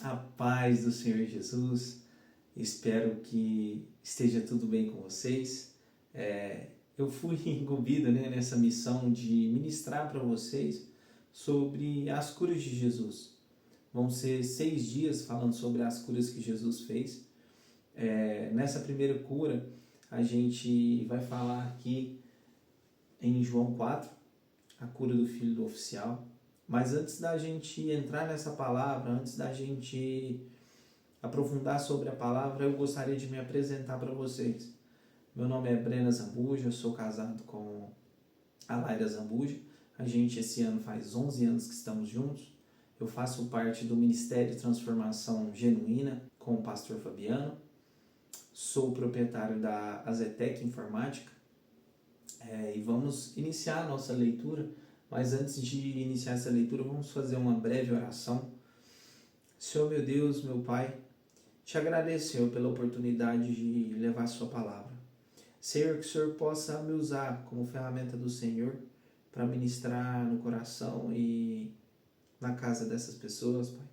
A paz do Senhor Jesus, espero que esteja tudo bem com vocês. Eu fui incumbido, nessa missão de ministrar para vocês sobre as curas de Jesus. Vão ser 6 dias falando sobre as curas que Jesus fez. Nessa primeira cura, a gente vai falar aqui em João 4, a cura do filho do oficial. Mas antes da gente entrar nessa palavra, antes da gente aprofundar sobre a palavra, eu gostaria de me apresentar para vocês. Meu nome é Brena Zambuja, eu sou casado com a Laira Zambuja. A gente esse ano faz 11 anos que estamos juntos. Eu faço parte do Ministério de Transformação Genuína com o pastor Fabiano. Sou proprietário da Azetec Informática. E vamos iniciar a nossa leitura. Mas antes de iniciar essa leitura, vamos fazer uma breve oração. Senhor meu Deus, meu Pai, te agradeço, Senhor, pela oportunidade de levar a sua palavra. Senhor, que o Senhor possa me usar como ferramenta do Senhor para ministrar no coração e na casa dessas pessoas, Pai.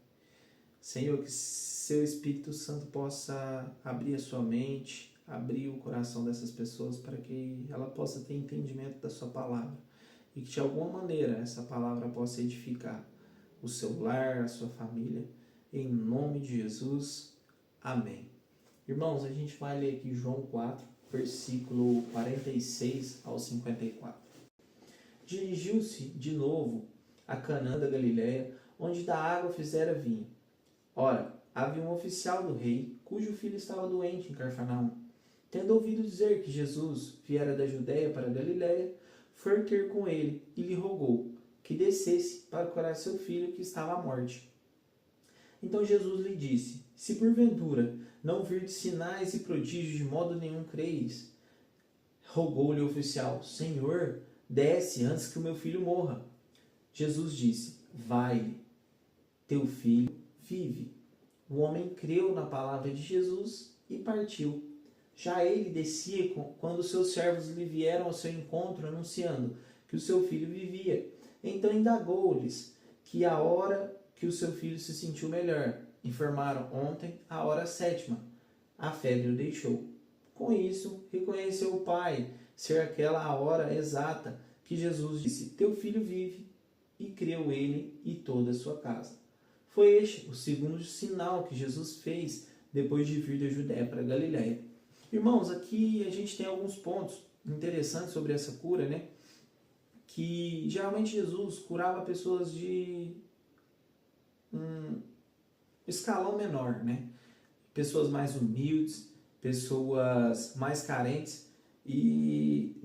Senhor, que seu Espírito Santo possa abrir a sua mente, abrir o coração dessas pessoas para que ela possa ter entendimento da sua palavra e que de alguma maneira essa palavra possa edificar o seu lar, a sua família. Em nome de Jesus, amém. Irmãos, a gente vai ler aqui João 4, versículo 46 ao 54. Dirigiu-se de novo a Canaã da Galileia, onde da água fizera vinho. Ora, havia um oficial do rei, cujo filho estava doente em Cafarnaum. Tendo ouvido dizer que Jesus viera da Judéia para a Galileia, foi ter com ele e lhe rogou que descesse para curar seu filho que estava à morte. Então Jesus lhe disse: Se porventura não virdes sinais e prodígios, de modo nenhum creis. Rogou-lhe o oficial: Senhor, desce antes que o meu filho morra. Jesus disse: Vai, teu filho vive. O homem creu na palavra de Jesus e partiu. Já ele descia quando seus servos lhe vieram ao seu encontro, anunciando que o seu filho vivia. Então indagou-lhes que a hora que o seu filho se sentiu melhor. Informaram: ontem, a hora 7ª. A febre o deixou. Com isso, reconheceu o pai ser aquela a hora exata que Jesus disse: Teu filho vive, e creu ele e toda a sua casa. Foi este o segundo sinal que Jesus fez depois de vir da Judéia para a Galiléia. Irmãos, aqui a gente tem alguns pontos interessantes sobre essa cura, Que geralmente Jesus curava pessoas de um escalão menor, Pessoas mais humildes, pessoas mais carentes. E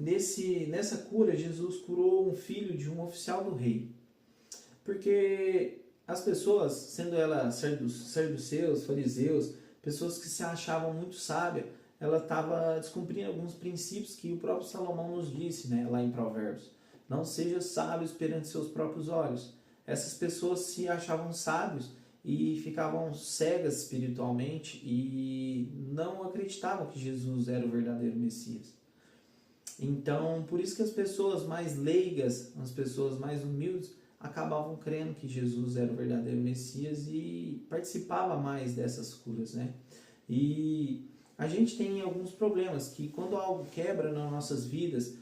nessa cura, Jesus curou um filho de um oficial do rei. Porque as pessoas, sendo elas saduceus, fariseus, pessoas que se achavam muito sábias, ela estava descumprindo alguns princípios que o próprio Salomão nos disse, lá em Provérbios. Não seja sábios perante seus próprios olhos. Essas pessoas se achavam sábios e ficavam cegas espiritualmente e não acreditavam que Jesus era o verdadeiro Messias. Então, por isso que as pessoas mais leigas, as pessoas mais humildes, acabavam crendo que Jesus era o verdadeiro Messias e participava mais dessas curas, E a gente tem alguns problemas que quando algo quebra nas nossas vidas,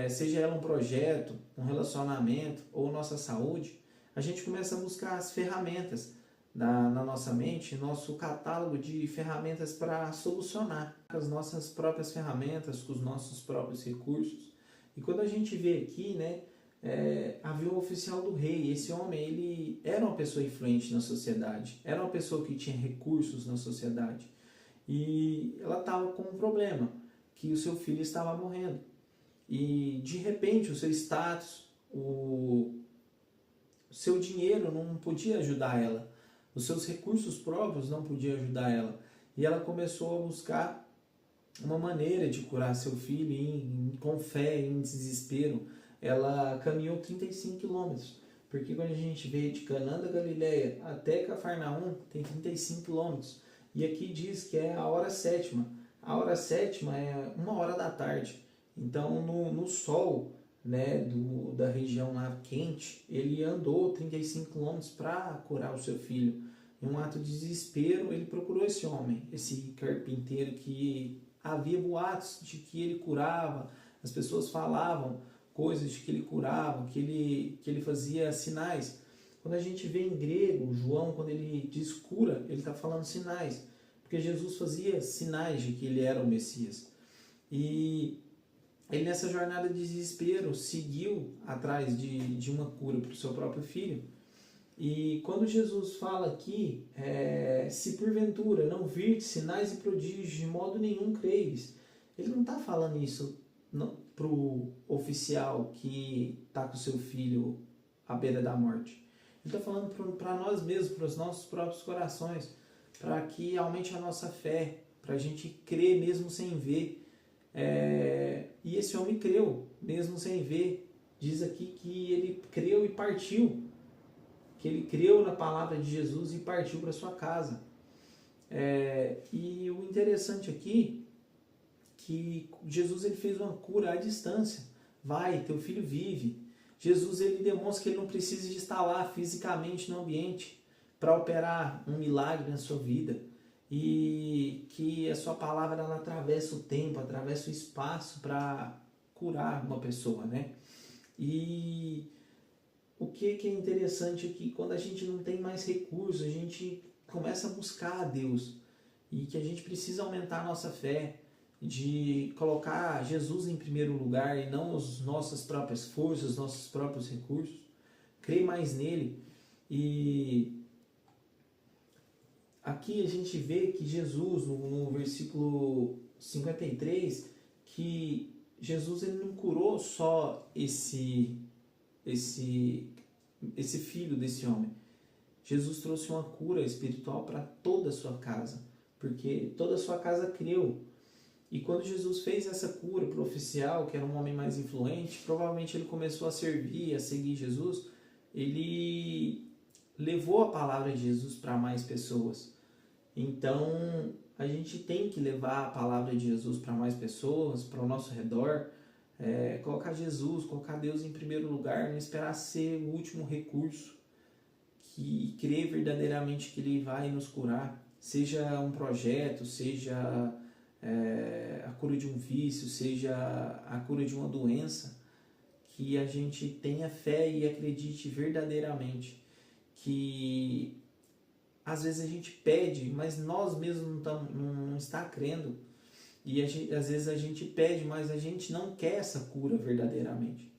seja ela um projeto, um relacionamento ou nossa saúde, a gente começa a buscar as ferramentas na nossa mente, nosso catálogo de ferramentas para solucionar com as nossas próprias ferramentas, com os nossos próprios recursos. E quando a gente vê aqui, havia um oficial do rei. Esse homem, ele era uma pessoa influente na sociedade, era uma pessoa que tinha recursos na sociedade. E ela estava com um problema, que o seu filho estava morrendo. E de repente o seu status, o seu dinheiro não podia ajudar ela. Os seus recursos próprios não podiam ajudar ela. E ela começou a buscar uma maneira de curar seu filho com fé, em desespero. Ela caminhou 35 quilômetros. Porque quando a gente vê de Canaã da Galileia até Cafarnaum, tem 35 quilômetros. E aqui diz que é a hora 7ª. A hora 7ª é 1h da tarde. Então, no sol da região lá quente, ele andou 35 quilômetros para curar o seu filho. Em um ato de desespero, ele procurou esse homem, esse carpinteiro que havia boatos de que ele curava, as pessoas falavam coisas de que ele curava, que ele fazia sinais. Quando a gente vê em grego, João, quando ele diz cura, ele está falando sinais, porque Jesus fazia sinais de que ele era o Messias. E ele, nessa jornada de desespero, seguiu atrás de uma cura para o seu próprio filho. E quando Jesus fala aqui, se porventura não virdes sinais e prodígios, de modo nenhum creres, ele não está falando isso para o oficial que está com seu filho à beira da morte. Ele está falando para nós mesmos, para os nossos próprios corações, para que aumente a nossa fé, para a gente crer mesmo sem ver. E esse homem creu, mesmo sem ver. Diz aqui que ele creu e partiu. Que ele creu na palavra de Jesus e partiu para sua casa. E o interessante aqui que Jesus ele fez uma cura à distância. Vai, teu filho vive. Jesus ele demonstra que ele não precisa de estar lá fisicamente no ambiente para operar um milagre na sua vida. E que a sua palavra ela atravessa o tempo, atravessa o espaço para curar uma pessoa, né? E o que é interessante é que quando a gente não tem mais recursos, a gente começa a buscar a Deus e que a gente precisa aumentar a nossa fé, de colocar Jesus em primeiro lugar e não as nossas próprias forças, nossos próprios recursos, crer mais nele. E aqui a gente vê que Jesus, no versículo 53, que Jesus ele não curou só esse filho desse homem. Jesus trouxe uma cura espiritual para toda a sua casa, porque toda a sua casa creu. E quando Jesus fez essa cura para o oficial, que era um homem mais influente, provavelmente ele começou a servir, a seguir Jesus, ele levou a palavra de Jesus para mais pessoas. Então, a gente tem que levar a palavra de Jesus para mais pessoas, para o nosso redor, colocar Jesus, colocar Deus em primeiro lugar, não esperar ser o último recurso, que crer verdadeiramente que Ele vai nos curar, seja um projeto, seja a cura de um vício, seja a cura de uma doença, que a gente tenha fé e acredite verdadeiramente que às vezes a gente pede, mas nós mesmos não está crendo. E às vezes a gente pede, mas a gente não quer essa cura verdadeiramente.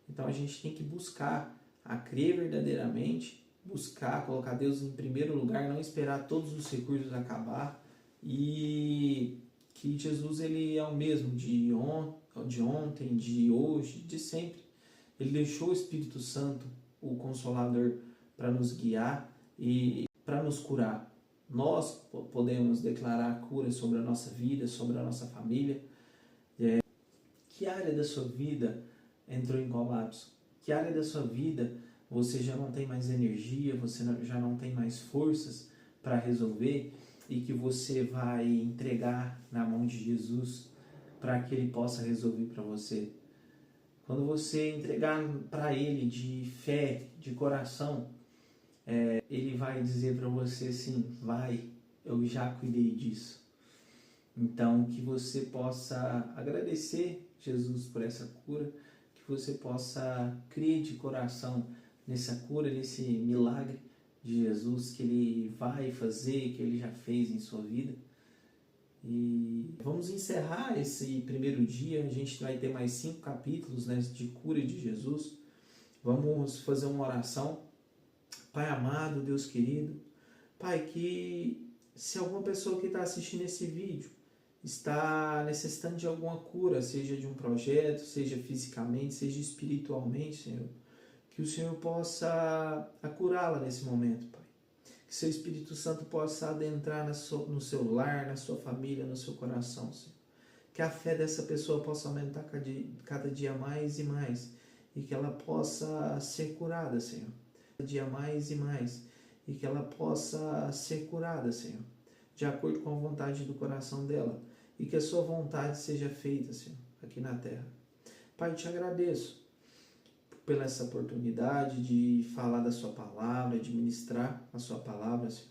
Então a gente tem que buscar a crer verdadeiramente, buscar colocar Deus em primeiro lugar, não esperar todos os recursos acabar, e que Jesus ele é o mesmo de ontem, de hoje, de sempre. Ele deixou o Espírito Santo, o Consolador, para nos guiar e para nos curar. Nós podemos declarar cura sobre a nossa vida, sobre a nossa família. Que área da sua vida entrou em colapso? Que área da sua vida você já não tem mais energia, você já não tem mais forças para resolver e que você vai entregar na mão de Jesus para que Ele possa resolver para você? Quando você entregar para Ele de fé, de coração, Ele vai dizer para você assim, vai, eu já cuidei disso. Então, que você possa agradecer Jesus por essa cura, que você possa crer de coração nessa cura, nesse milagre de Jesus que Ele vai fazer, que Ele já fez em sua vida. E vamos encerrar esse primeiro dia, a gente vai ter mais 5 capítulos, né, de cura de Jesus. Vamos fazer uma oração. Pai amado, Deus querido, Pai, que se alguma pessoa que está assistindo esse vídeo está necessitando de alguma cura, seja de um projeto, seja fisicamente, seja espiritualmente, Senhor, que o Senhor possa curá-la nesse momento, Pai. Que seu Espírito Santo possa adentrar no seu lar, na sua família, no seu coração, Senhor. Que a fé dessa pessoa possa aumentar cada dia mais e mais, e que ela possa ser curada, Senhor. Cada dia mais e mais, e que ela possa ser curada, Senhor, de acordo com a vontade do coração dela, e que a sua vontade seja feita, Senhor, aqui na terra. Pai, te agradeço pela essa oportunidade de falar da sua palavra, de ministrar a sua palavra, Senhor.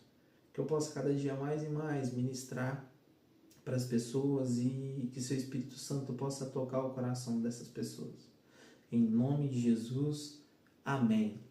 que eu possa cada dia mais e mais ministrar para as pessoas e que seu Espírito Santo possa tocar o coração dessas pessoas. Em nome de Jesus, amém.